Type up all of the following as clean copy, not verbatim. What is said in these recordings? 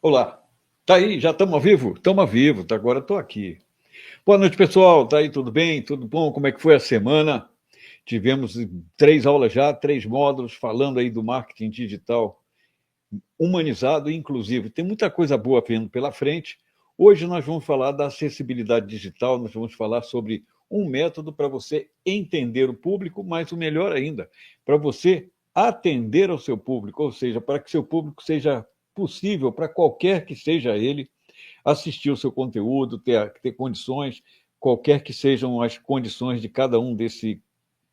Olá, tá aí, já estamos ao vivo? Estamos ao vivo, agora estou aqui. Boa noite, pessoal, tá aí, tudo bem? Tudo bom? Como é que foi a semana? Tivemos 3 aulas já, 3 módulos, falando aí do marketing digital humanizado e inclusivo. Tem muita coisa boa vindo pela frente. Hoje nós vamos falar da acessibilidade digital, nós vamos falar sobre um método para você entender o público, mas o melhor ainda, para você atender ao seu público, ou seja, para que seu público seja possível, para qualquer que seja ele, assistir o seu conteúdo, ter condições, qualquer que sejam as condições de cada um desse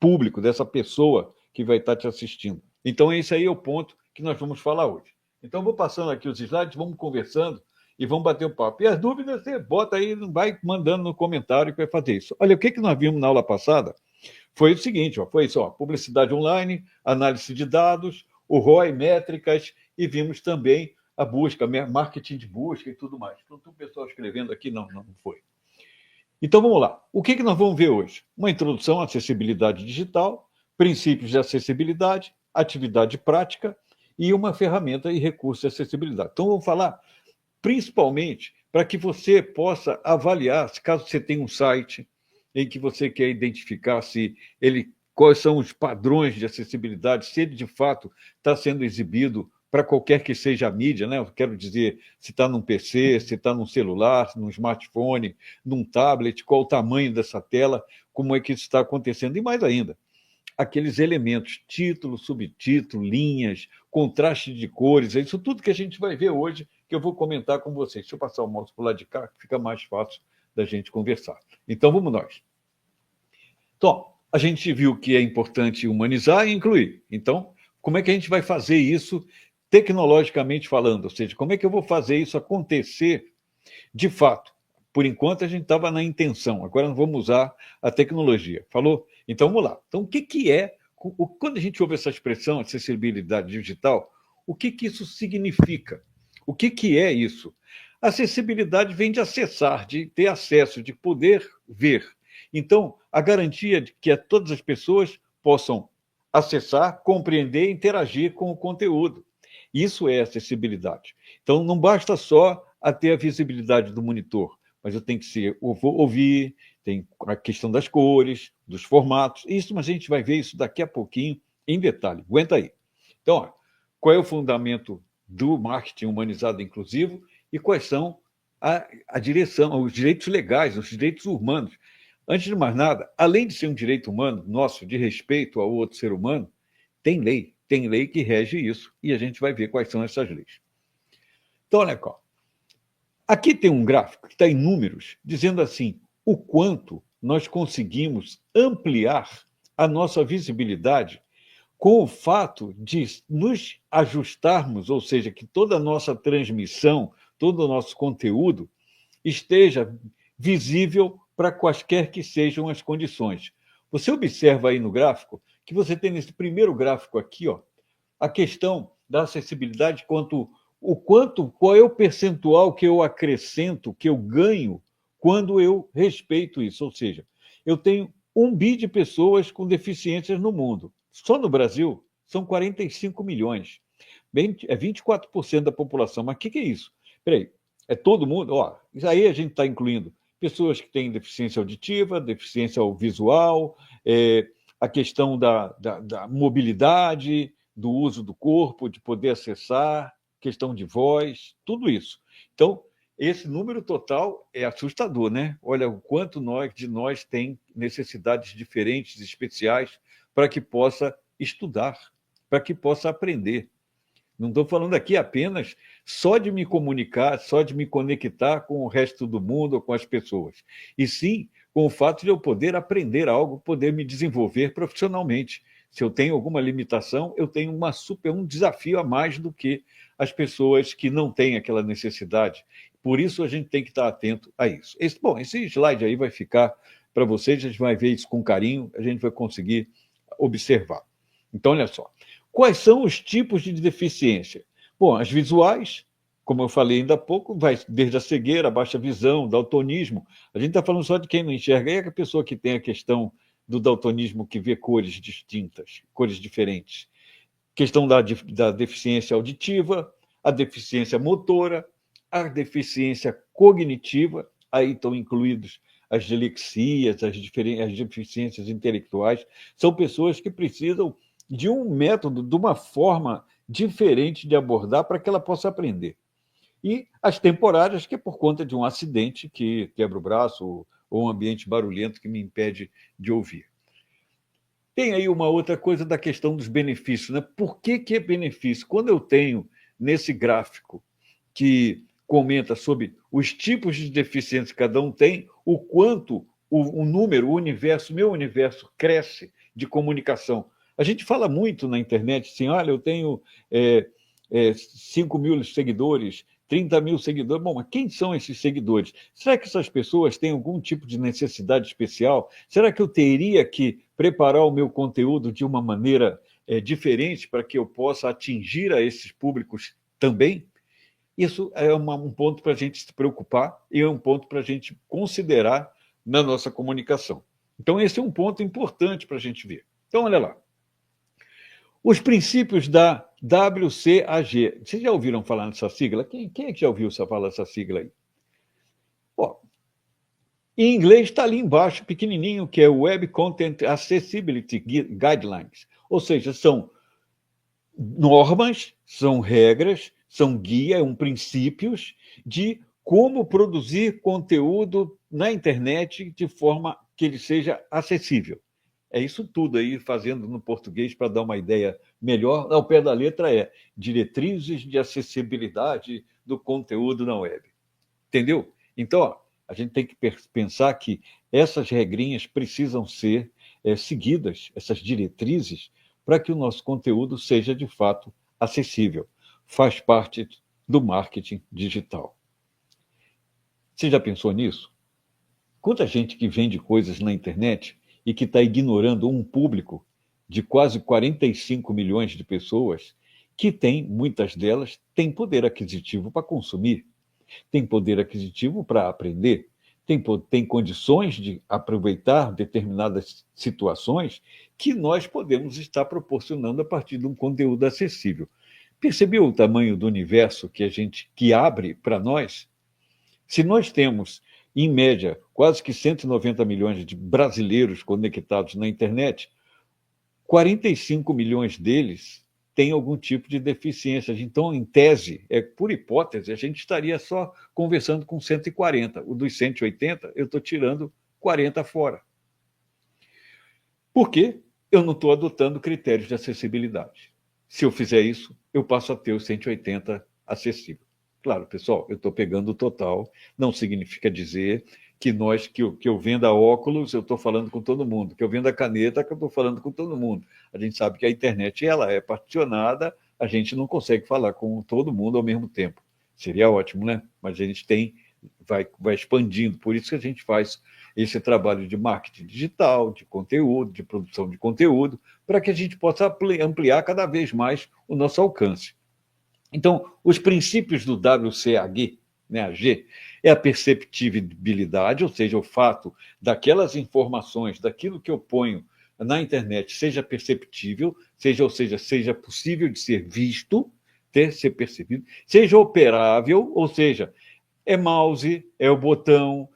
público, dessa pessoa que vai estar te assistindo. Então, esse aí é o ponto que nós vamos falar hoje. Então, vou passando aqui os slides, vamos conversando e vamos bater o papo. E as dúvidas, você bota aí, vai mandando no comentário que vai fazer isso. Olha, o que nós vimos na aula passada foi o seguinte, foi isso, publicidade online, análise de dados, o ROI, métricas, e vimos também a busca, marketing de busca e tudo mais. Então, tem o pessoal escrevendo aqui, não foi. Então, vamos lá. O que nós vamos ver hoje? Uma introdução à acessibilidade digital, princípios de acessibilidade, atividade prática e uma ferramenta e recurso de acessibilidade. Então, vamos falar principalmente para que você possa avaliar, se caso você tenha um site em que você quer identificar se ele, quais são os padrões de acessibilidade, se ele de fato está sendo exibido para qualquer que seja a mídia, né? Eu quero dizer, se está num PC, se está num celular, num smartphone, num tablet, qual o tamanho dessa tela, como é que isso está acontecendo. E mais ainda, aqueles elementos, título, subtítulo, linhas, contraste de cores, é isso tudo que a gente vai ver hoje, que eu vou comentar com vocês. Deixa eu passar o mouse para o lado de cá, que fica mais fácil da gente conversar. Então, vamos nós. Então, a gente viu que é importante humanizar e incluir. Então, como é que a gente vai fazer isso tecnologicamente falando? Ou seja, como é que eu vou fazer isso acontecer de fato? Por enquanto, a gente estava na intenção, agora nós vamos usar a tecnologia. Falou? Então, vamos lá. Então, o que é, quando a gente ouve essa expressão, acessibilidade digital, o que isso significa? O que é isso? Acessibilidade vem de acessar, de ter acesso, de poder ver. Então, a garantia de que todas as pessoas possam acessar, compreender e interagir com o conteúdo. Isso é acessibilidade. Então, não basta só ter a visibilidade do monitor, mas eu tenho que ouvir, tem a questão das cores, dos formatos. Isso, mas a gente vai ver isso daqui a pouquinho em detalhe. Aguenta aí. Então, qual é o fundamento do marketing humanizado e inclusivo e quais são a direção, os direitos legais, os direitos humanos. Antes de mais nada, além de ser um direito humano nosso, de respeito ao outro ser humano, tem lei que rege isso, e a gente vai ver quais são essas leis. Então, olha cá. Aqui tem um gráfico que está em números, dizendo assim, o quanto nós conseguimos ampliar a nossa visibilidade com o fato de nos ajustarmos, ou seja, que toda a nossa transmissão, todo o nosso conteúdo esteja visível para quaisquer que sejam as condições. Você observa aí no gráfico que você tem nesse primeiro gráfico aqui, a questão da acessibilidade qual é o percentual que eu acrescento, que eu ganho quando eu respeito isso. Ou seja, eu tenho 1 bi de pessoas com deficiências no mundo. Só no Brasil são 45 milhões. É 24% da população. Mas o que é isso? Peraí, é todo mundo? Isso aí a gente está incluindo pessoas que têm deficiência auditiva, deficiência visual, a questão da mobilidade, do uso do corpo, de poder acessar, questão de voz, tudo isso. Então, esse número total é assustador, né? Olha o quanto de nós tem necessidades diferentes, especiais, para que possa estudar, para que possa aprender. Não estou falando aqui apenas só de me comunicar, só de me conectar com o resto do mundo ou com as pessoas, e sim com o fato de eu poder aprender algo, poder me desenvolver profissionalmente. Se eu tenho alguma limitação, eu tenho um desafio a mais do que as pessoas que não têm aquela necessidade. Por isso, a gente tem que estar atento a isso. Esse slide aí vai ficar para vocês, a gente vai ver isso com carinho, a gente vai conseguir observar. Então, olha só. Quais são os tipos de deficiência? Bom, as visuais, como eu falei ainda há pouco, vai desde a cegueira, a baixa visão, daltonismo. A gente está falando só de quem não enxerga. É a pessoa que tem a questão do daltonismo, que vê cores distintas, cores diferentes. Questão da deficiência auditiva, a deficiência motora, a deficiência cognitiva, aí estão incluídos as dilexias, as deficiências intelectuais, são pessoas que precisam de um método, de uma forma diferente de abordar para que ela possa aprender. E as temporárias, que é por conta de um acidente que quebra o braço ou um ambiente barulhento que me impede de ouvir. Tem aí uma outra coisa da questão dos benefícios, né? Por que é benefício? Quando eu tenho nesse gráfico que comenta sobre os tipos de deficiência que cada um tem, o quanto o número, o universo, meu universo cresce de comunicação. A gente fala muito na internet assim, olha, eu tenho 5 mil seguidores, 30 mil seguidores. Bom, mas quem são esses seguidores? Será que essas pessoas têm algum tipo de necessidade especial? Será que eu teria que preparar o meu conteúdo de uma maneira diferente para que eu possa atingir a esses públicos também? Isso é um ponto para a gente se preocupar e é um ponto para a gente considerar na nossa comunicação. Então, esse é um ponto importante para a gente ver. Então, olha lá. Os princípios da WCAG. Vocês já ouviram falar nessa sigla? Quem é que já ouviu falar dessa sigla aí? Ó, em inglês está ali embaixo, pequenininho, que é Web Content Accessibility Guidelines. Ou seja, são normas, são regras, são guias, princípios de como produzir conteúdo na internet de forma que ele seja acessível. É isso tudo aí, fazendo no português para dar uma ideia melhor. Ao pé da letra é diretrizes de acessibilidade do conteúdo na web. Entendeu? Então, ó, a gente tem que pensar que essas regrinhas precisam ser seguidas, essas diretrizes, para que o nosso conteúdo seja de fato acessível. Faz parte do marketing digital. Você já pensou nisso? Quanta gente que vende coisas na internet e que está ignorando um público de quase 45 milhões de pessoas que tem, muitas delas, têm poder aquisitivo para consumir, tem poder aquisitivo para aprender, tem condições de aproveitar determinadas situações que nós podemos estar proporcionando a partir de um conteúdo acessível. Percebeu o tamanho do universo que abre para nós? Se nós temos, em média, quase que 190 milhões de brasileiros conectados na internet, 45 milhões deles têm algum tipo de deficiência. Então, em tese, por hipótese, a gente estaria só conversando com 140. O dos 180, eu estou tirando 40 fora. Por quê? Eu não estou adotando critérios de acessibilidade. Se eu fizer isso, eu passo a ter os 180 acessível. Claro, pessoal, eu estou pegando o total, não significa dizer que eu venda óculos, eu estou falando com todo mundo, que eu venda caneta, que eu estou falando com todo mundo. A gente sabe que a internet ela é particionada, a gente não consegue falar com todo mundo ao mesmo tempo. Seria ótimo, né? Mas a gente vai expandindo, por isso que a gente faz esse trabalho de marketing digital, de conteúdo, de produção de conteúdo, para que a gente possa ampliar cada vez mais o nosso alcance. Então, os princípios do WCAG, né, a G, é a perceptibilidade, ou seja, o fato daquelas informações, daquilo que eu ponho na internet, seja perceptível, seja possível de ser visto, ser percebido, seja operável, ou seja, é mouse, é o botão,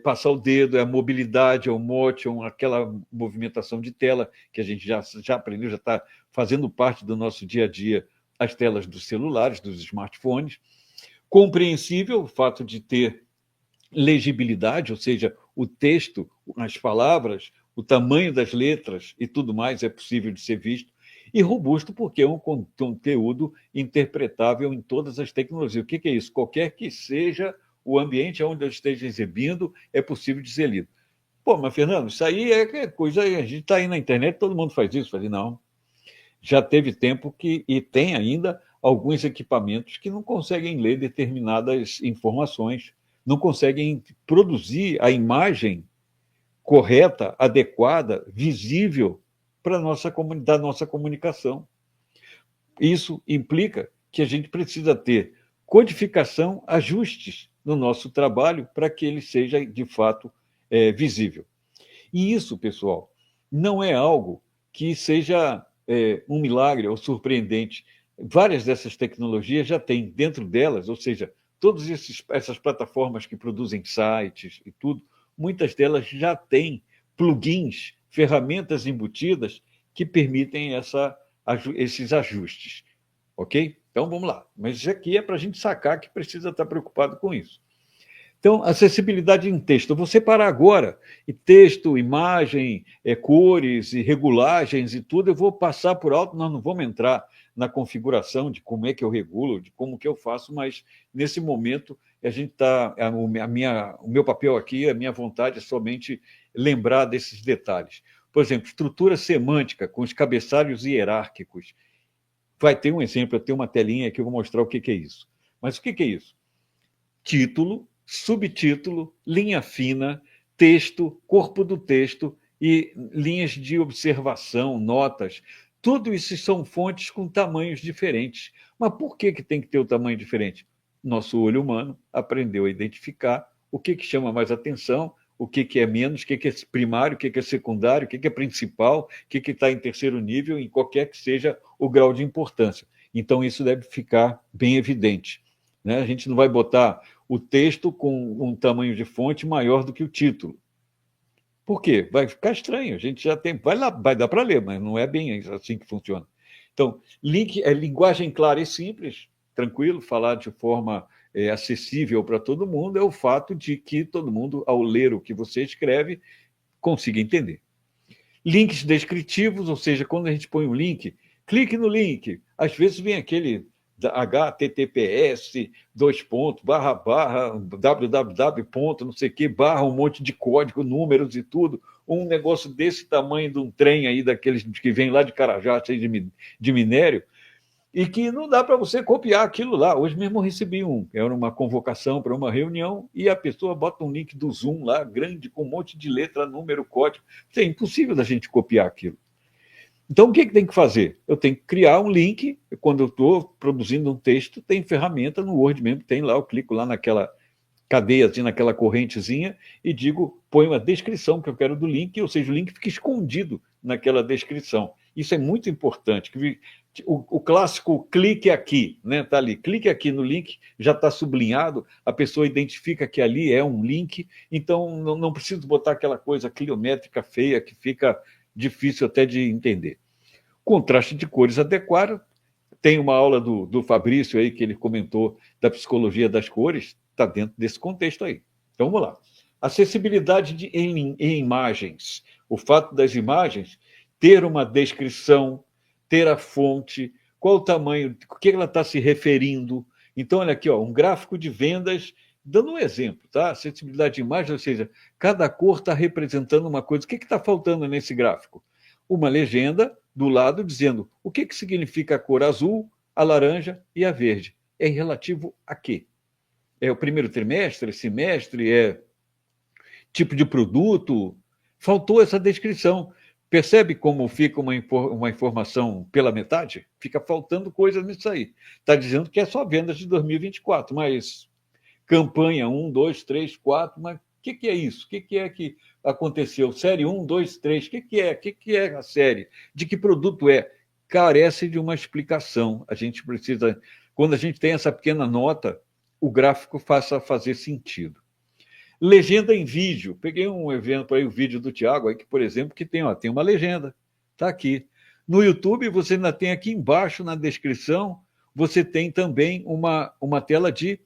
passar o dedo, é a mobilidade, é o motion, aquela movimentação de tela que a gente já aprendeu, já está fazendo parte do nosso dia a dia, as telas dos celulares, dos smartphones. Compreensível, o fato de ter legibilidade, ou seja, o texto, as palavras, o tamanho das letras e tudo mais é possível de ser visto. E robusto, porque é um conteúdo interpretável em todas as tecnologias. O que é isso? Qualquer que seja o ambiente onde eu esteja exibindo, é possível de ser lido. Pô, mas Fernando, isso aí é coisa, a gente está aí na internet, todo mundo faz isso. Eu falei, não. Já teve tempo e tem ainda alguns equipamentos que não conseguem ler determinadas informações, não conseguem produzir a imagem correta, adequada, visível da nossa comunicação. Isso implica que a gente precisa ter codificação, ajustes no nosso trabalho para que ele seja, de fato, visível. E isso, pessoal, não é algo que seja um milagre ou surpreendente. Várias dessas tecnologias já têm dentro delas, ou seja, todas essas plataformas que produzem sites e tudo, muitas delas já têm plugins, ferramentas embutidas que permitem esses ajustes, ok? Então, vamos lá. Mas isso aqui é para a gente sacar que precisa estar preocupado com isso. Então, acessibilidade em texto. Eu vou separar agora e texto, imagem, cores e regulagens e tudo, eu vou passar por alto, nós não vamos entrar na configuração de como é que eu regulo, de como que eu faço, mas nesse momento a gente está. O meu papel aqui, a minha vontade é somente lembrar desses detalhes. Por exemplo, estrutura semântica com os cabeçalhos hierárquicos. Vai ter um exemplo, eu tenho uma telinha aqui, eu vou mostrar o que é isso. Mas o que é isso? Título, subtítulo, linha fina, texto, corpo do texto e linhas de observação, notas. Tudo isso são fontes com tamanhos diferentes. Mas por que tem que ter o tamanho diferente? Nosso olho humano aprendeu a identificar o que chama mais atenção, o que é menos, o que é primário, o que é secundário, o que é principal, o que está em terceiro nível, em qualquer que seja o grau de importância. Então, isso deve ficar bem evidente. Né? A gente não vai botar o texto com um tamanho de fonte maior do que o título. Por quê? Vai ficar estranho. A gente já tem. Vai dar para ler, mas não é bem assim que funciona. Então, link é linguagem clara e simples, tranquilo, falar de forma acessível para todo mundo, é o fato de que todo mundo, ao ler o que você escreve, consiga entender. Links descritivos, ou seja, quando a gente põe um link, clique no link. Às vezes vem aquele https www não sei o que um monte de código, números e tudo, um negócio desse tamanho de um trem aí daqueles que vem lá de Carajás de minério, e que não dá para você copiar aquilo lá. Hoje mesmo eu recebi era uma convocação para uma reunião e a pessoa bota um link do Zoom lá, grande, com um monte de letra, número, código. É impossível da gente copiar aquilo. Então, o que tem que fazer? Eu tenho que criar um link. Quando eu estou produzindo um texto, tem ferramenta no Word mesmo, tem lá, eu clico lá naquela cadeia, assim, naquela correntezinha, e digo, põe uma descrição que eu quero do link, ou seja, o link fica escondido naquela descrição. Isso é muito importante. O clássico clique aqui, né? Está ali, clique aqui no link, já está sublinhado, a pessoa identifica que ali é um link, então não preciso botar aquela coisa quilométrica feia que fica difícil até de entender. Contraste de cores adequado. Tem uma aula do Fabrício aí que ele comentou da psicologia das cores, está dentro desse contexto aí. Então vamos lá. Acessibilidade em imagens. O fato das imagens ter uma descrição, ter a fonte, qual o tamanho, o que ela está se referindo. Então, olha aqui, ó, um gráfico de vendas, dando um exemplo, tá? Acessibilidade de imagem, ou seja, cada cor está representando uma coisa. O que está faltando nesse gráfico? Uma legenda do lado dizendo o que significa a cor azul, a laranja e a verde. É relativo a quê? É o primeiro trimestre, semestre, é tipo de produto? Faltou essa descrição. Percebe como fica uma informação pela metade? Fica faltando coisa nisso aí. Está dizendo que é só vendas de 2024, mas campanha 1, 2, 3, 4, mas o que é isso? O que é que aconteceu? Série 1, 2, 3, o que é? O que é a série? De que produto é? Carece de uma explicação. A gente precisa, quando a gente tem essa pequena nota, o gráfico faça fazer sentido. Legenda em vídeo. Peguei um evento aí, o vídeo do Tiago, aí, que, por exemplo, que tem uma legenda. Está aqui. No YouTube, você ainda tem aqui embaixo na descrição, você tem também uma tela de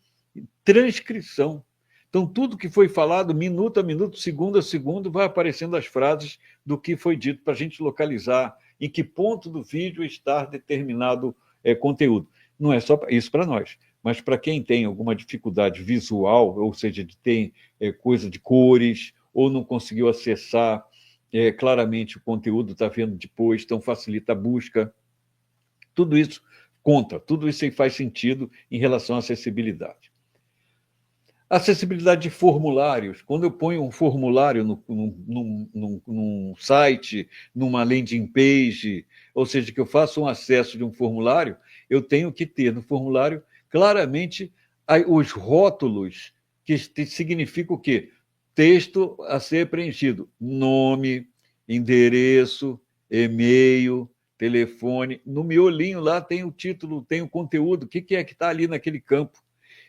transcrição. Então, tudo que foi falado, minuto a minuto, segundo a segundo, vai aparecendo as frases do que foi dito para a gente localizar em que ponto do vídeo está determinado conteúdo. Não é só isso para nós, mas para quem tem alguma dificuldade visual, ou seja, de ter coisa de cores, ou não conseguiu acessar claramente o conteúdo, está vendo depois, então facilita a busca. Tudo isso conta, tudo isso aí faz sentido em relação à acessibilidade. Acessibilidade de formulários. Quando eu ponho um formulário num site, numa landing page, ou seja, que eu faço um acesso de um formulário, eu tenho que ter no formulário claramente os rótulos, que significa o quê? Texto a ser preenchido. Nome, endereço, e-mail, telefone. No miolinho lá tem o título, tem o conteúdo, o que é que está ali naquele campo.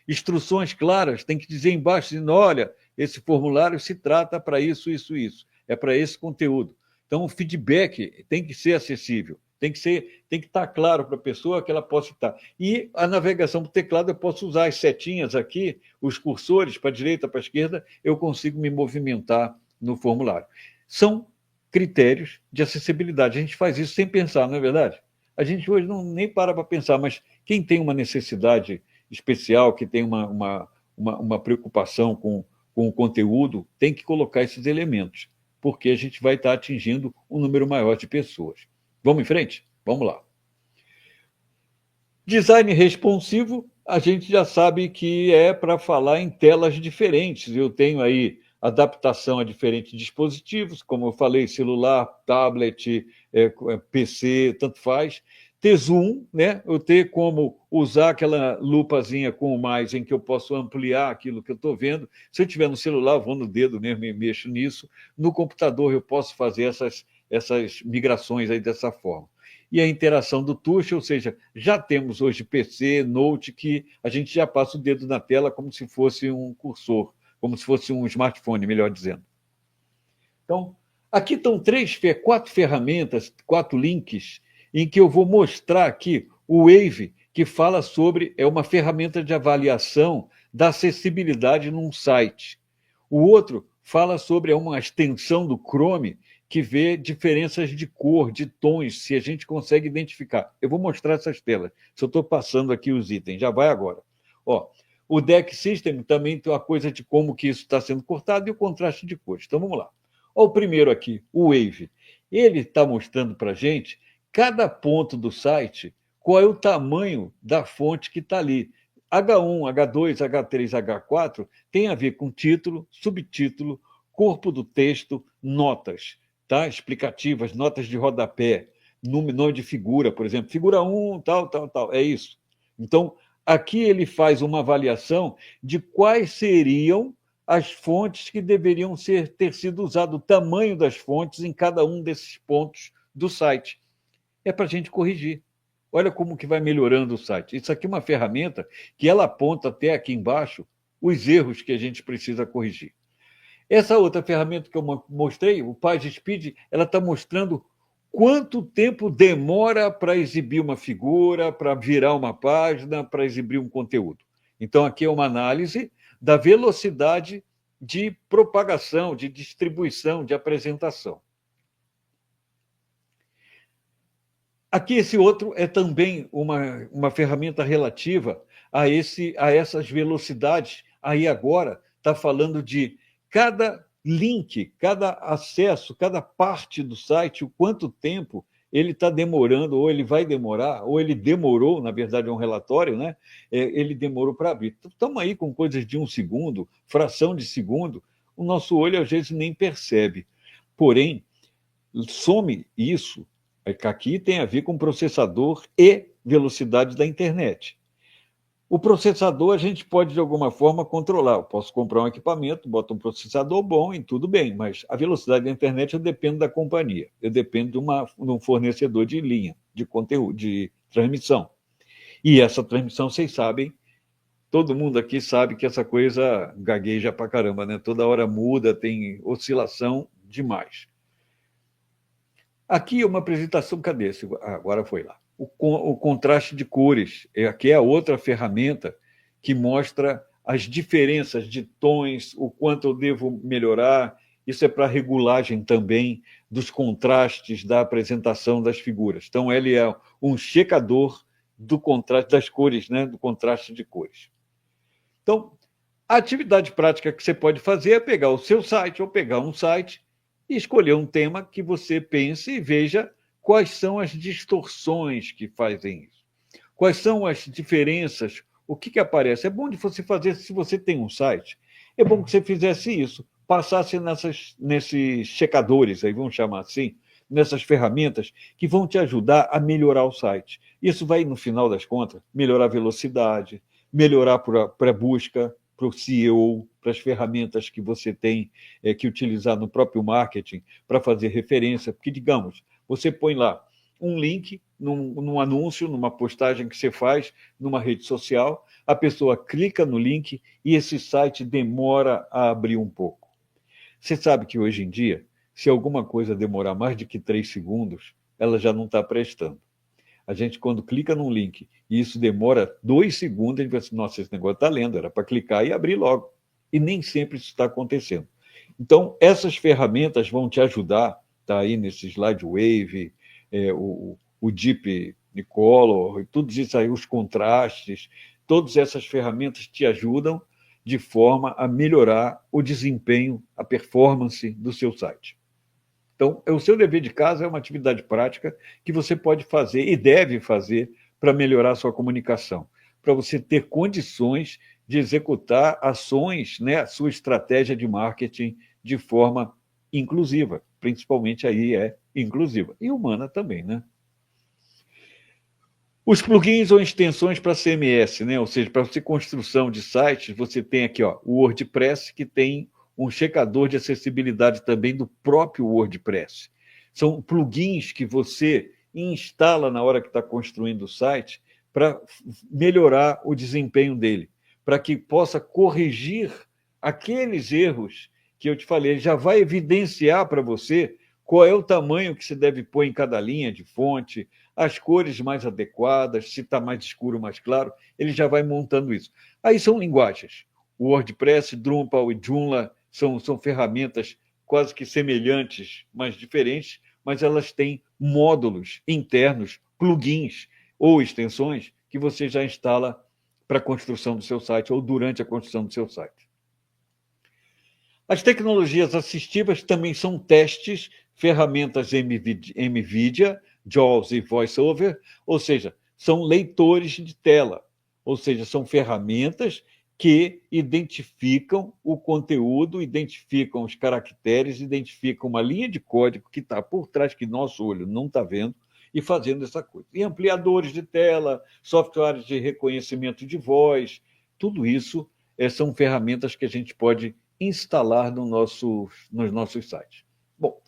Instruções claras, tem que dizer embaixo, dizendo, olha, esse formulário se trata para isso, isso, isso. É para esse conteúdo. Então, o feedback tem que ser acessível, tem que estar claro para a pessoa que ela possa estar. E a navegação por teclado, eu posso usar as setinhas aqui, os cursores para a direita, para a esquerda, eu consigo me movimentar no formulário. São critérios de acessibilidade. A gente faz isso sem pensar, não é verdade? A gente hoje nem para pensar, mas quem tem uma necessidade especial, que tem uma preocupação com o conteúdo, tem que colocar esses elementos, porque a gente vai estar atingindo um número maior de pessoas. Vamos em frente? Vamos lá. Design responsivo, a gente já sabe que é para falar em telas diferentes. Eu tenho aí adaptação a diferentes dispositivos, como eu falei, celular, tablet, PC, tanto faz. Ter zoom, né? Eu ter como usar aquela lupazinha com o mais em que eu posso ampliar aquilo que eu estou vendo. Se eu tiver no celular, eu vou no dedo mesmo e mexo nisso. No computador, eu posso fazer essas migrações aí dessa forma. E a interação do touch, ou seja, já temos hoje PC, Note, que a gente já passa o dedo na tela como se fosse um cursor, como se fosse um smartphone, melhor dizendo. Então, aqui estão quatro ferramentas, 4 links, em que eu vou mostrar aqui o Wave, que fala sobre, é uma ferramenta de avaliação da acessibilidade num site. O outro fala sobre uma extensão do Chrome que vê diferenças de cor, de tons, se a gente consegue identificar. Eu vou mostrar essas telas. Se eu estou passando aqui os itens, já vai agora. Ó, o Deck System também tem uma coisa de como que isso está sendo cortado e o contraste de cores. Então, vamos lá. Ó, o primeiro aqui, o Wave. Ele está mostrando para a gente, cada ponto do site, qual é o tamanho da fonte que está ali. H1, H2, H3, H4 tem a ver com título, subtítulo, corpo do texto, notas, tá? Explicativas, notas de rodapé, nome de figura, por exemplo, figura 1, tal, tal, tal, é isso. Então, aqui ele faz uma avaliação de quais seriam as fontes que deveriam ter sido usado, o tamanho das fontes em cada um desses pontos do site. É para a gente corrigir. Olha como que vai melhorando o site. Isso aqui é uma ferramenta que ela aponta até aqui embaixo os erros que a gente precisa corrigir. Essa outra ferramenta que eu mostrei, o PageSpeed, ela está mostrando quanto tempo demora para exibir uma figura, para virar uma página, para exibir um conteúdo. Então, aqui é uma análise da velocidade de propagação, de distribuição, de apresentação. Aqui, esse outro é também uma ferramenta relativa a essas velocidades. Aí agora está falando de cada link, cada acesso, cada parte do site, o quanto tempo ele está demorando, ou ele vai demorar, ou ele demorou, na verdade é um relatório, né? Ele demorou para abrir. Estamos aí com coisas de 1 segundo, fração de segundo, o nosso olho às vezes nem percebe. Porém, some isso, aqui tem a ver com processador e velocidade da internet. O processador a gente pode, de alguma forma, controlar. Eu posso comprar um equipamento, boto um processador bom e tudo bem, mas a velocidade da internet eu dependo da companhia, eu dependo de um fornecedor de linha, de conteúdo, de transmissão. E essa transmissão, vocês sabem, todo mundo aqui sabe que essa coisa gagueja pra caramba, né? Toda hora muda, tem oscilação demais. Aqui é uma apresentação, cadê? Agora foi lá. O contraste de cores. Aqui é a outra ferramenta que mostra as diferenças de tons, o quanto eu devo melhorar. Isso é para regulagem também dos contrastes da apresentação das figuras. Então, ele é um checador do contraste das cores, né? Do contraste de cores. Então, a atividade prática que você pode fazer é pegar o seu site ou pegar um site e escolher um tema que você pense e veja quais são as distorções que fazem isso. Quais são as diferenças, o que aparece. É bom de você fazer, se você tem um site, é bom que você fizesse isso, passasse nesses checadores, aí vamos chamar assim, nessas ferramentas que vão te ajudar a melhorar o site. Isso vai, no final das contas, melhorar a velocidade, melhorar para a busca, para o SEO, para as ferramentas que você tem que utilizar no próprio marketing para fazer referência, porque, digamos, você põe lá um link num anúncio, numa postagem que você faz numa rede social, a pessoa clica no link e esse site demora a abrir um pouco. Você sabe que hoje em dia, se alguma coisa demorar mais de que 3 segundos, ela já não está prestando. A gente, quando clica num link e isso demora 2 segundos, a gente pensa, nossa, esse negócio está lendo, era para clicar e abrir logo. E nem sempre isso está acontecendo. Então, essas ferramentas vão te ajudar, está aí nesse slide Wave, o Deep Color, tudo isso aí, os contrastes, todas essas ferramentas te ajudam de forma a melhorar o desempenho, a performance do seu site. Então, o seu dever de casa é uma atividade prática que você pode fazer e deve fazer para melhorar a sua comunicação, para você ter condições de executar ações, né, a sua estratégia de marketing de forma inclusiva, principalmente aí é inclusiva, e humana também, né? Os plugins ou extensões para CMS, né? Ou seja, para você construção de sites, você tem aqui ó, o WordPress, que tem um checador de acessibilidade também do próprio WordPress. São plugins que você instala na hora que está construindo o site para melhorar o desempenho dele, para que possa corrigir aqueles erros que eu te falei. Ele já vai evidenciar para você qual é o tamanho que você deve pôr em cada linha de fonte, as cores mais adequadas, se está mais escuro, mais claro, ele já vai montando isso. Aí são linguagens. O WordPress, Drupal e Joomla são ferramentas quase que semelhantes, mas diferentes, mas elas têm módulos internos, plugins ou extensões que você já instala para a construção do seu site ou durante a construção do seu site. As tecnologias assistivas também são testes, ferramentas NVIDIA, JAWS e VoiceOver, ou seja, são leitores de tela, ou seja, são ferramentas que identificam o conteúdo, identificam os caracteres, identificam uma linha de código que está por trás, que nosso olho não está vendo, e fazendo essa coisa. E ampliadores de tela, softwares de reconhecimento de voz, tudo isso são ferramentas que a gente pode instalar nos nossos sites. Bom,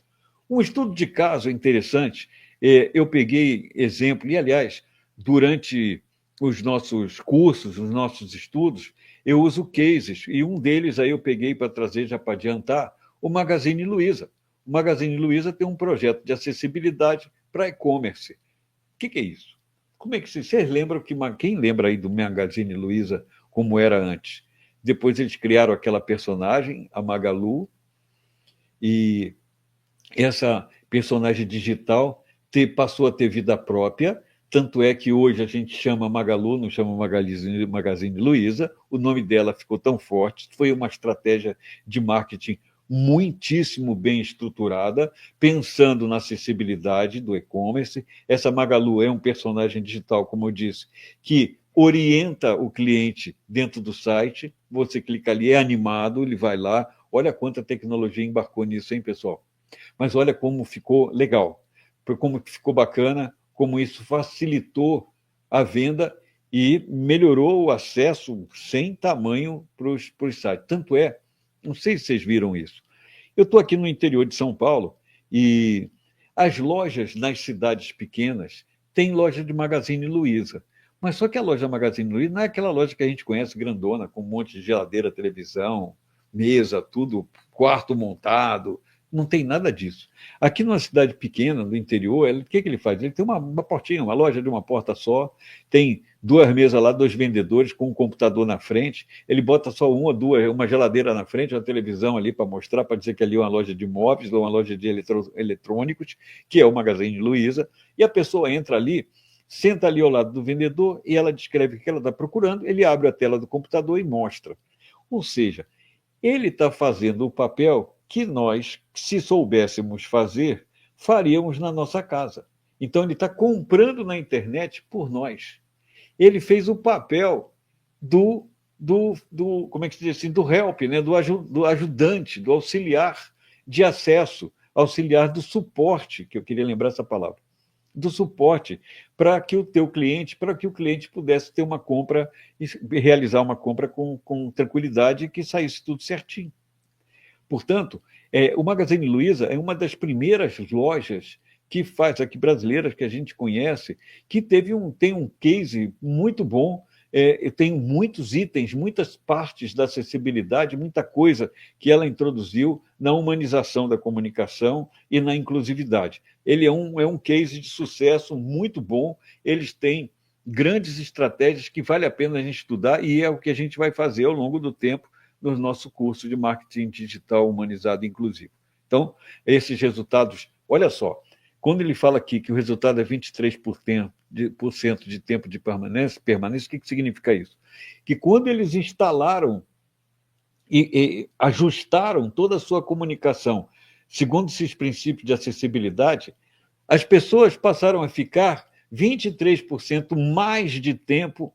um estudo de caso interessante, eu peguei exemplo, e aliás, durante os nossos cursos, os nossos estudos, eu uso cases, e um deles aí eu peguei para trazer, já para adiantar, o Magazine Luiza. O Magazine Luiza tem um projeto de acessibilidade para e-commerce. O que é isso? Como é que vocês lembram quem lembra aí do Magazine Luiza como era antes? Depois eles criaram aquela personagem, a Magalu, e essa personagem digital passou a ter vida própria, tanto é que hoje a gente chama Magalu, não chama Magazine Luiza, o nome dela ficou tão forte, foi uma estratégia de marketing muitíssimo bem estruturada, pensando na acessibilidade do e-commerce. Essa Magalu é um personagem digital, como eu disse, que orienta o cliente dentro do site, você clica ali, é animado, ele vai lá, olha quanta tecnologia embarcou nisso, hein, pessoal? Mas olha como ficou legal, como ficou bacana, como isso facilitou a venda e melhorou o acesso sem tamanho para os sites. Tanto é, não sei se vocês viram isso, eu estou aqui no interior de São Paulo e as lojas nas cidades pequenas têm loja de Magazine Luiza. Mas só que a loja Magazine Luiza não é aquela loja que a gente conhece grandona, com um monte de geladeira, televisão, mesa, tudo, quarto montado. Não tem nada disso. Aqui numa cidade pequena, do interior, o que ele faz? Ele tem uma portinha, uma loja de uma porta só, tem 2 mesas lá, 2 vendedores com um computador na frente, ele bota só uma geladeira na frente, uma televisão ali para mostrar, para dizer que ali é uma loja de móveis ou uma loja de eletrônicos, que é o Magazine Luiza, e a pessoa entra ali, senta ali ao lado do vendedor e ela descreve o que ela está procurando, ele abre a tela do computador e mostra. Ou seja, ele está fazendo o papel que nós, se soubéssemos fazer, faríamos na nossa casa. Então, ele está comprando na internet por nós. Ele fez o papel como é que se diz assim, do help, né? do ajudante, do auxiliar de acesso, auxiliar do suporte, que eu queria lembrar essa palavra, do suporte, para que o cliente pudesse ter uma compra, realizar uma compra com tranquilidade e que saísse tudo certinho. Portanto, o Magazine Luiza é uma das primeiras lojas que faz aqui, brasileiras que a gente conhece, que tem um case muito bom, tem muitos itens, muitas partes da acessibilidade, muita coisa que ela introduziu na humanização da comunicação e na inclusividade. Ele é um case de sucesso muito bom, eles têm grandes estratégias que vale a pena a gente estudar e é o que a gente vai fazer ao longo do tempo no nosso curso de marketing digital humanizado e inclusivo. Então, esses resultados, olha só, quando ele fala aqui que o resultado é 23% de tempo de permanência, o que significa isso? Que quando eles instalaram e ajustaram toda a sua comunicação segundo esses princípios de acessibilidade, as pessoas passaram a ficar 23% mais de tempo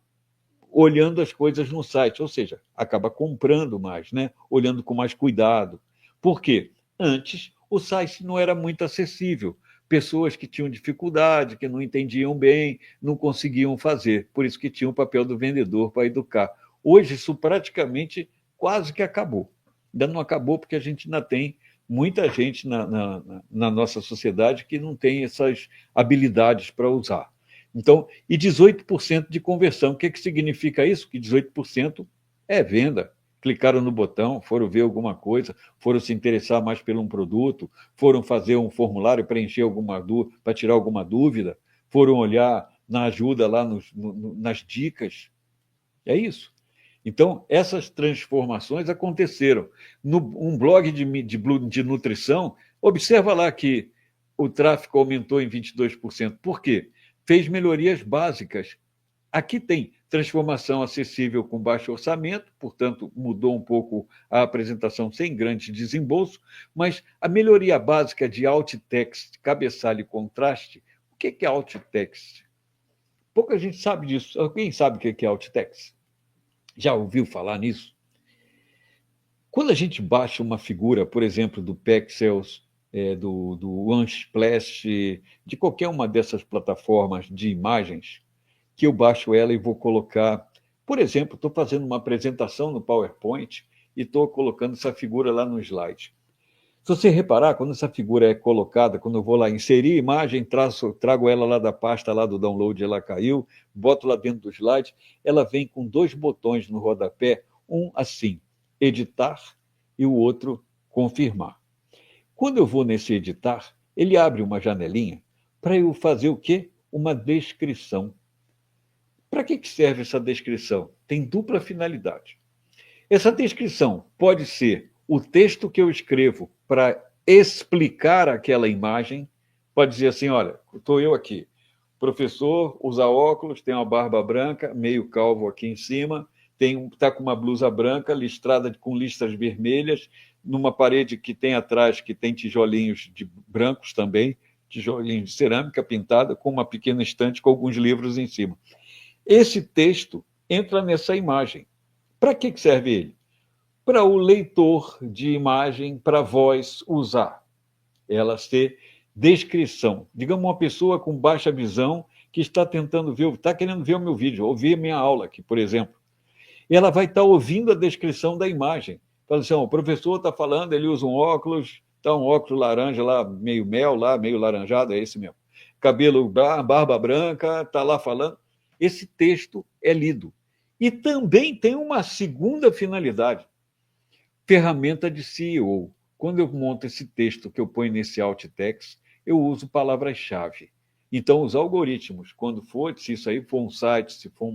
olhando as coisas no site, ou seja, acaba comprando mais, né? Olhando com mais cuidado. Por quê? Antes, o site não era muito acessível. Pessoas que tinham dificuldade, que não entendiam bem, não conseguiam fazer. Por isso que tinha o papel do vendedor para educar. Hoje, isso praticamente quase que acabou. Ainda não acabou porque a gente ainda tem muita gente na nossa sociedade que não tem essas habilidades para usar. Então, e 18% de conversão. O que significa isso? Que 18% é venda. Clicaram no botão, foram ver alguma coisa, foram se interessar mais por um produto, foram fazer um formulário, preencher para tirar alguma dúvida, foram olhar na ajuda lá nas dicas. É isso. Então, essas transformações aconteceram. Um blog de nutrição, observa lá que o tráfego aumentou em 22%. Por quê? Fez melhorias básicas. Aqui tem transformação acessível com baixo orçamento, portanto, mudou um pouco a apresentação sem grande desembolso, mas a melhoria básica de alt text, cabeçalho e contraste, o que é alt text? Pouca gente sabe disso. Alguém sabe o que é alt text? Já ouviu falar nisso? Quando a gente baixa uma figura, por exemplo, do Pexels, do Unsplash, de qualquer uma dessas plataformas de imagens, que eu baixo ela e vou colocar. Por exemplo, estou fazendo uma apresentação no PowerPoint e estou colocando essa figura lá no slide. Se você reparar, quando essa figura é colocada, quando eu vou lá inserir imagem, trago ela lá da pasta lá do download, ela caiu, boto lá dentro do slide, ela vem com dois botões no rodapé, um assim, editar, e o outro confirmar. Quando eu vou nesse editar, ele abre uma janelinha para eu fazer o quê? Uma descrição. Para que serve essa descrição? Tem dupla finalidade. Essa descrição pode ser o texto que eu escrevo para explicar aquela imagem. Pode dizer assim: olha, estou eu aqui, professor, usa óculos, tem uma barba branca, meio calvo aqui em cima, está com uma blusa branca, listrada com listras vermelhas, numa parede que tem atrás, que tem tijolinhos brancos também, tijolinhos de cerâmica pintada, com uma pequena estante com alguns livros em cima. Esse texto entra nessa imagem. Para que serve ele? Para o leitor de imagem, para a voz usar. Ela ser descrição. Digamos, uma pessoa com baixa visão que está tentando ver, está querendo ver o meu vídeo, ouvir a minha aula aqui, por exemplo. Ela vai estar ouvindo a descrição da imagem. Fala assim: o professor está falando, ele usa um óculos, está um óculos laranja lá, meio mel, lá, meio laranjado, é esse mesmo. Cabelo, barba branca, está lá falando. Esse texto é lido. E também tem uma segunda finalidade: ferramenta de SEO. Quando eu monto esse texto que eu ponho nesse alt text, eu uso palavras-chave. Então, os algoritmos, quando for, se isso aí for um site, se for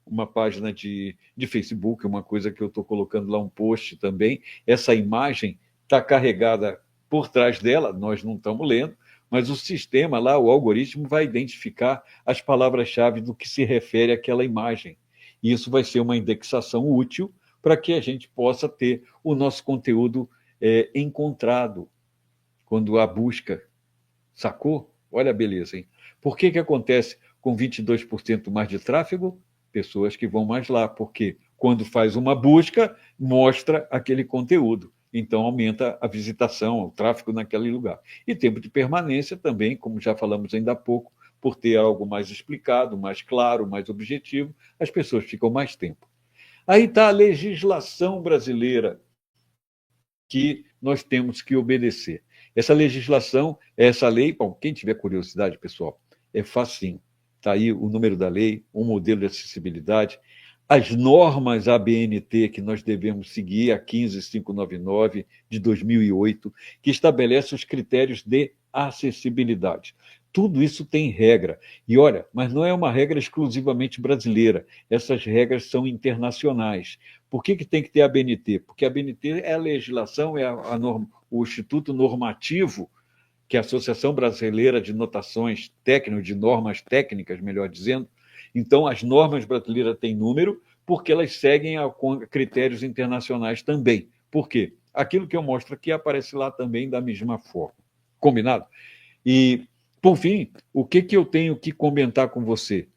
uma página de Facebook, uma coisa que eu estou colocando lá, um post também, essa imagem está carregada por trás dela, nós não estamos lendo, mas o sistema lá, o algoritmo, vai identificar as palavras-chave do que se refere àquela imagem. E isso vai ser uma indexação útil para que a gente possa ter o nosso conteúdo encontrado quando a busca. Sacou? Olha a beleza, hein? Por que acontece com 22% mais de tráfego? Pessoas que vão mais lá, porque quando faz uma busca, mostra aquele conteúdo. Então, aumenta a visitação, o tráfego naquele lugar. E tempo de permanência também, como já falamos ainda há pouco, por ter algo mais explicado, mais claro, mais objetivo, as pessoas ficam mais tempo. Aí está a legislação brasileira que nós temos que obedecer. Essa legislação, essa lei, bom, quem tiver curiosidade, pessoal, é facinho. Está aí o número da lei, o modelo de acessibilidade, as normas ABNT que nós devemos seguir, a 15599 de 2008, que estabelece os critérios de acessibilidade. Tudo isso tem regra. E olha, mas não é uma regra exclusivamente brasileira. Essas regras são internacionais. Por que tem que ter a ABNT? Porque a ABNT é a legislação, é a norma, o Instituto Normativo, que é a Associação Brasileira de Notações Técnicas, de Normas Técnicas, melhor dizendo. Então, as normas brasileiras têm número, porque elas seguem a critérios internacionais também. Por quê? Aquilo que eu mostro aqui aparece lá também da mesma forma. Combinado? E, por fim, o que eu tenho que comentar com você?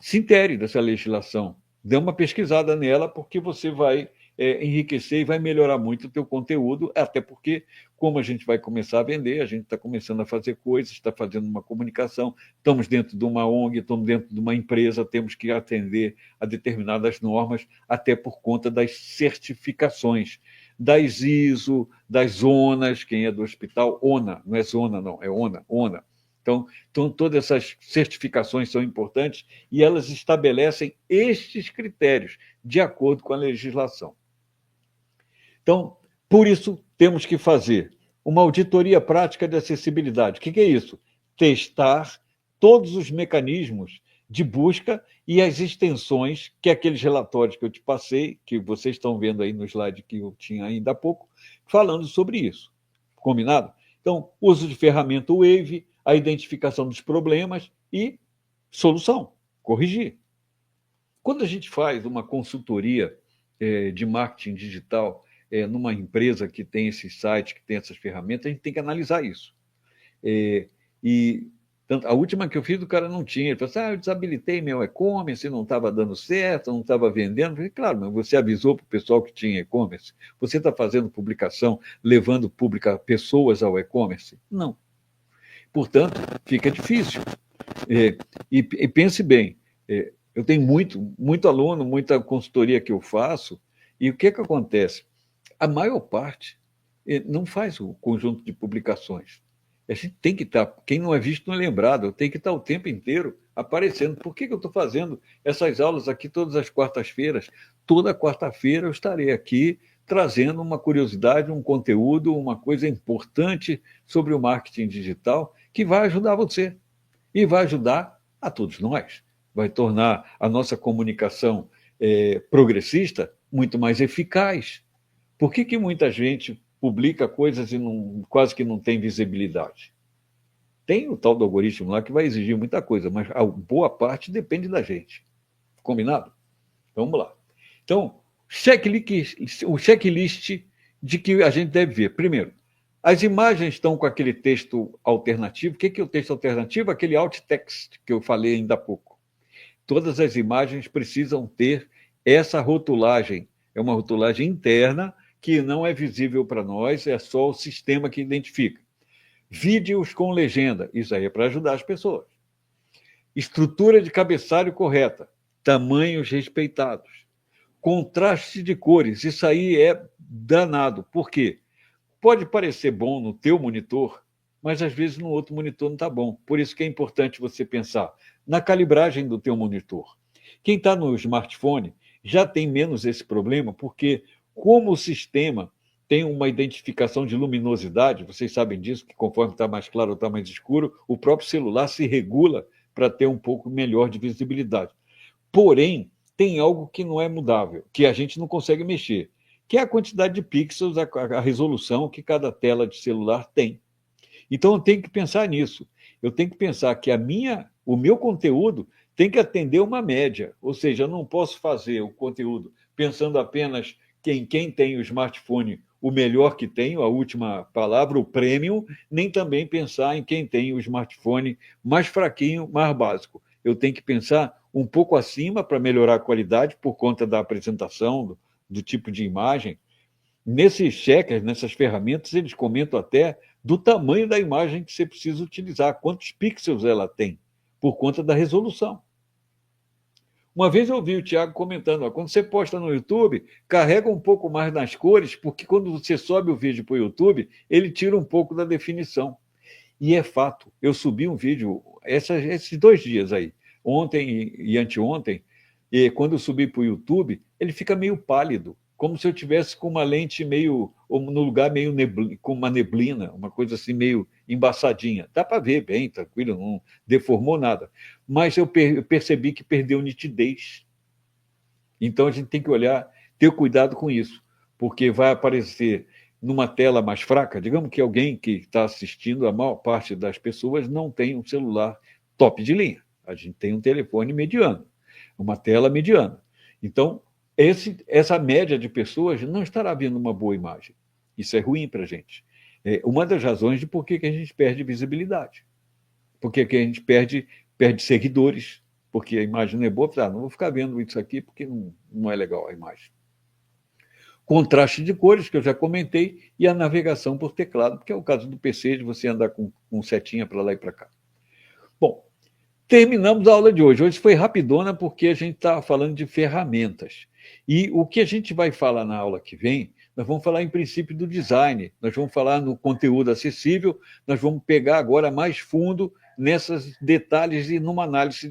Se intere dessa legislação, dê uma pesquisada nela, porque você vai enriquecer e vai melhorar muito o teu conteúdo, até porque, como a gente vai começar a vender, a gente está começando a fazer coisas, está fazendo uma comunicação, estamos dentro de uma ONG, estamos dentro de uma empresa, temos que atender a determinadas normas, até por conta das certificações, das ISO, das zonas, quem é do hospital, ONA, não é zona não, é ONA, ONA. Então, todas essas certificações são importantes e elas estabelecem estes critérios de acordo com a legislação. Então, por isso, temos que fazer uma auditoria prática de acessibilidade. O que é isso? Testar todos os mecanismos de busca e as extensões que aqueles relatórios que eu te passei, que vocês estão vendo aí no slide que eu tinha ainda há pouco, falando sobre isso. Combinado? Então, uso de ferramenta Wave, a identificação dos problemas e solução, corrigir. Quando a gente faz uma consultoria de marketing digital numa empresa que tem esses sites, que tem essas ferramentas, a gente tem que analisar isso. E a última que eu fiz, o cara não tinha. Ele falou assim, eu desabilitei meu e-commerce, não estava dando certo, não estava vendendo. Eu falei, claro, mas você avisou para o pessoal que tinha e-commerce? Você está fazendo publicação, levando pessoas ao e-commerce? Não. Portanto, fica difícil. E pense bem, eu tenho muito aluno, muita consultoria que eu faço, e o que acontece? A maior parte não faz o conjunto de publicações. A gente tem que estar, quem não é visto não é lembrado, eu tenho que estar o tempo inteiro aparecendo. Por que eu estou fazendo essas aulas aqui todas as quartas-feiras? Toda quarta-feira eu estarei aqui trazendo uma curiosidade, um conteúdo, uma coisa importante sobre o marketing digital que vai ajudar você e vai ajudar a todos nós. Vai tornar a nossa comunicação progressista muito mais eficaz. Por que muita gente publica coisas e quase que não tem visibilidade? Tem o tal do algoritmo lá que vai exigir muita coisa, mas a boa parte depende da gente. Combinado? Vamos lá. Então, o checklist de que a gente deve ver. Primeiro, as imagens estão com aquele texto alternativo. O que é o texto alternativo? Aquele alt text que eu falei ainda há pouco. Todas as imagens precisam ter essa rotulagem. É uma rotulagem interna que não é visível para nós, é só o sistema que identifica. Vídeos com legenda, isso aí é para ajudar as pessoas. Estrutura de cabeçalho correta, tamanhos respeitados. Contraste de cores, isso aí é danado. Por quê? Pode parecer bom no teu monitor, mas às vezes no outro monitor não está bom. Por isso que é importante você pensar na calibragem do teu monitor. Quem está no smartphone já tem menos esse problema, porque como o sistema tem uma identificação de luminosidade, vocês sabem disso, que conforme está mais claro ou está mais escuro, o próprio celular se regula para ter um pouco melhor de visibilidade. Porém, tem algo que não é mudável, que a gente não consegue mexer, que é a quantidade de pixels, a resolução que cada tela de celular tem. Então, eu tenho que pensar nisso. Eu tenho que pensar que o meu conteúdo tem que atender uma média, ou seja, eu não posso fazer o conteúdo pensando apenas quem tem o smartphone o melhor que tem, a última palavra, o premium, nem também pensar em quem tem o smartphone mais fraquinho, mais básico. Eu tenho que pensar um pouco acima para melhorar a qualidade por conta da apresentação, do tipo de imagem. Nesses checkers, nessas ferramentas, eles comentam até do tamanho da imagem que você precisa utilizar, quantos pixels ela tem, por conta da resolução. Uma vez eu ouvi o Tiago comentando, ó, quando você posta no YouTube, carrega um pouco mais nas cores, porque quando você sobe o vídeo para o YouTube, ele tira um pouco da definição. E é fato, eu subi um vídeo esses 2 dias aí, ontem e anteontem, e quando eu subi para o YouTube, ele fica meio pálido, como se eu tivesse com uma lente meio, ou no lugar meio com uma neblina, uma coisa assim meio embaçadinha. Dá para ver bem, tranquilo, não deformou nada. Mas eu percebi que perdeu nitidez. Então a gente tem que olhar, ter cuidado com isso, porque vai aparecer numa tela mais fraca. Digamos que alguém que está assistindo, a maior parte das pessoas não tem um celular top de linha. A gente tem um telefone mediano, uma tela mediana. Então, essa média de pessoas não estará vendo uma boa imagem. Isso é ruim para a gente. É uma das razões de por que a gente perde visibilidade. Porque que a gente perde seguidores, porque a imagem não é boa. Não vou ficar vendo isso aqui porque não é legal a imagem. Contraste de cores, que eu já comentei, e a navegação por teclado, porque é o caso do PC, de você andar com setinha para lá e para cá. Bom, terminamos a aula de hoje. Hoje foi rapidona porque a gente está falando de ferramentas. E o que a gente vai falar na aula que vem, nós vamos falar em princípio do design, nós vamos falar no conteúdo acessível, nós vamos pegar agora mais fundo nesses detalhes e numa análise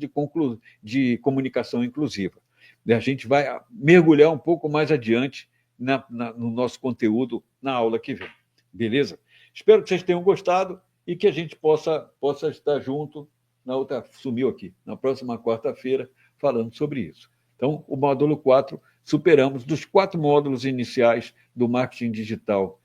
de comunicação inclusiva. A gente vai mergulhar um pouco mais adiante no nosso conteúdo na aula que vem. Beleza? Espero que vocês tenham gostado e que a gente possa estar junto na outra, sumiu aqui, na próxima quarta-feira, falando sobre isso. Então, o módulo 4, superamos dos 4 módulos iniciais do marketing digital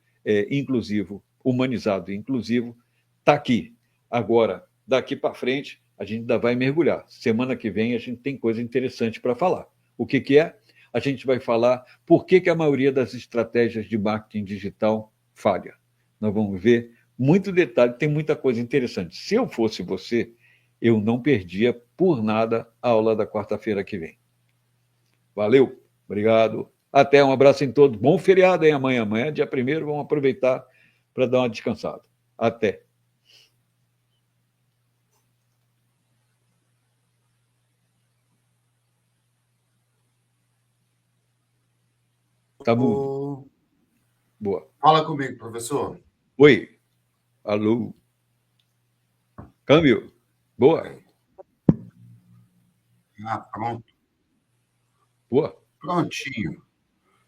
inclusivo, humanizado e inclusivo, está aqui. Agora, daqui para frente, a gente ainda vai mergulhar. Semana que vem, a gente tem coisa interessante para falar. O que é? A gente vai falar por que a maioria das estratégias de marketing digital falha. Nós vamos ver muito detalhe, tem muita coisa interessante. Se eu fosse você, eu não perdia por nada a aula da quarta-feira que vem. Valeu, obrigado. Até, um abraço em todos. Bom feriado aí amanhã. Amanhã, dia 1º, vamos aproveitar para dar uma descansada. Até. Tá mudo. Boa. Fala comigo, professor. Oi. Alô. Câmbio. Boa. Pronto. Boa. Prontinho.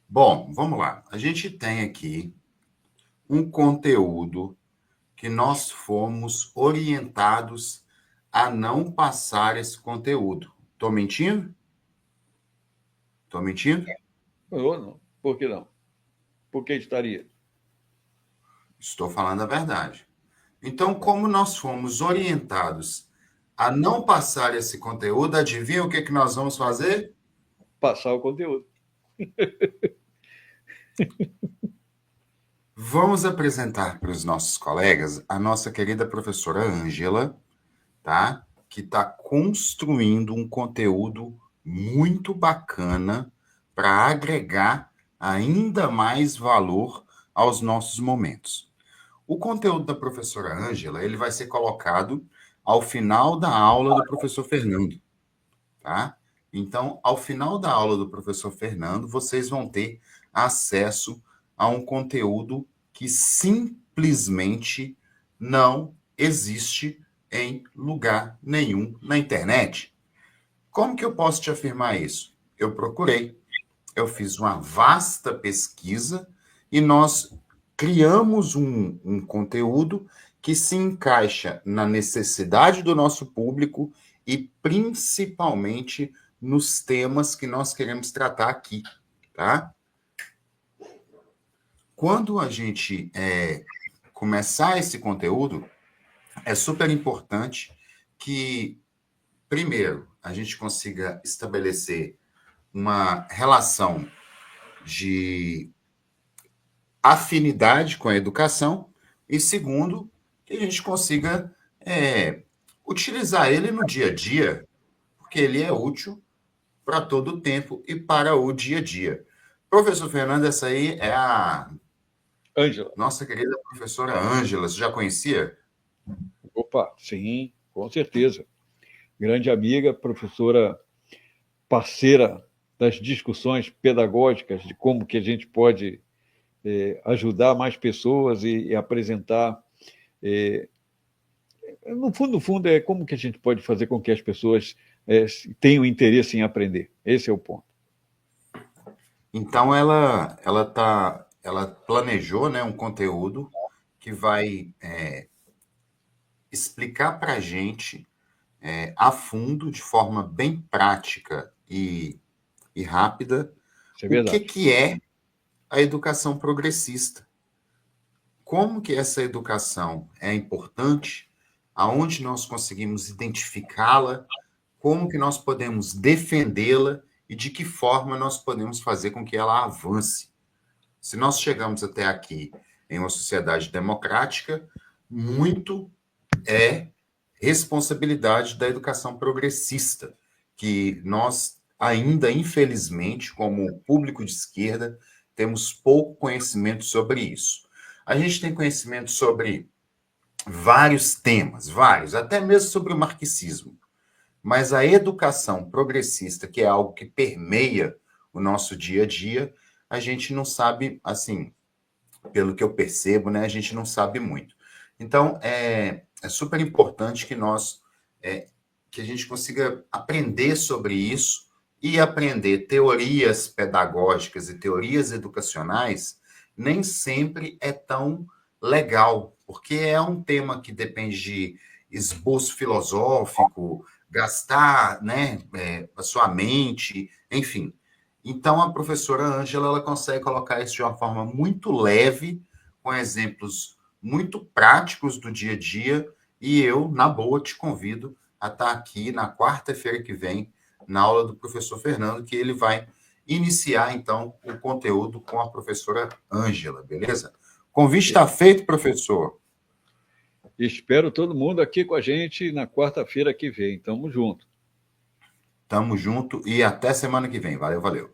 Bom, vamos lá. A gente tem aqui um conteúdo que nós fomos orientados a não passar esse conteúdo. Estou mentindo? Estou mentindo? Não. Por que não? Por que estaria? Estou falando a verdade. Então, como nós fomos orientados a não passar esse conteúdo, adivinha o que nós vamos fazer? Passar o conteúdo. Vamos apresentar para os nossos colegas a nossa querida professora Ângela, tá? Que está construindo um conteúdo muito bacana para agregar ainda mais valor aos nossos momentos. O conteúdo da professora Ângela, ele vai ser colocado ao final da aula do professor Fernando, tá? Então, ao final da aula do professor Fernando, vocês vão ter acesso a um conteúdo que simplesmente não existe em lugar nenhum na internet. Como que eu posso te afirmar isso? Eu procurei, eu fiz uma vasta pesquisa e nós criamos um conteúdo que se encaixa na necessidade do nosso público e principalmente nos temas que nós queremos tratar aqui, tá? Quando a gente começar esse conteúdo, é super importante que, primeiro, a gente consiga estabelecer uma relação de afinidade com a educação e, segundo, que a gente consiga utilizar ele no dia a dia, porque ele é útil para todo o tempo e para o dia a dia. Professor Fernando, essa aí é a Ângela. nossa querida professora Ângela. Você já conhecia? Opa, sim, com certeza. Grande amiga, professora parceira das discussões pedagógicas de como que a gente pode ajudar mais pessoas e apresentar. No fundo, é como que a gente pode fazer com que as pessoas tenham interesse em aprender. Esse é o ponto. Então, ela planejou, né, um conteúdo que vai explicar para a gente a fundo, de forma bem prática e rápida, Isso é o verdade. que é a educação progressista. Como que essa educação é importante, aonde nós conseguimos identificá-la, como que nós podemos defendê-la e de que forma nós podemos fazer com que ela avance. Se nós chegamos até aqui em uma sociedade democrática, muito é responsabilidade da educação progressista, que nós ainda, infelizmente, como público de esquerda, temos pouco conhecimento sobre isso. A gente tem conhecimento sobre vários temas, vários, até mesmo sobre o marxismo. Mas a educação progressista, que é algo que permeia o nosso dia a dia, a gente não sabe, assim, pelo que eu percebo, né, a gente não sabe muito. Então, é super importante que que a gente consiga aprender sobre isso e aprender teorias pedagógicas e teorias educacionais nem sempre é tão legal, porque é um tema que depende de esboço filosófico, gastar, né, a sua mente, enfim. Então, a professora Ângela ela consegue colocar isso de uma forma muito leve, com exemplos muito práticos do dia a dia, e eu, na boa, te convido a estar aqui na quarta-feira que vem, na aula do professor Fernando, que ele vai iniciar, então, o conteúdo com a professora Ângela, beleza? O convite está feito, professor. Espero todo mundo aqui com a gente na quarta-feira que vem. Tamo junto. Tamo junto e até semana que vem. Valeu, valeu.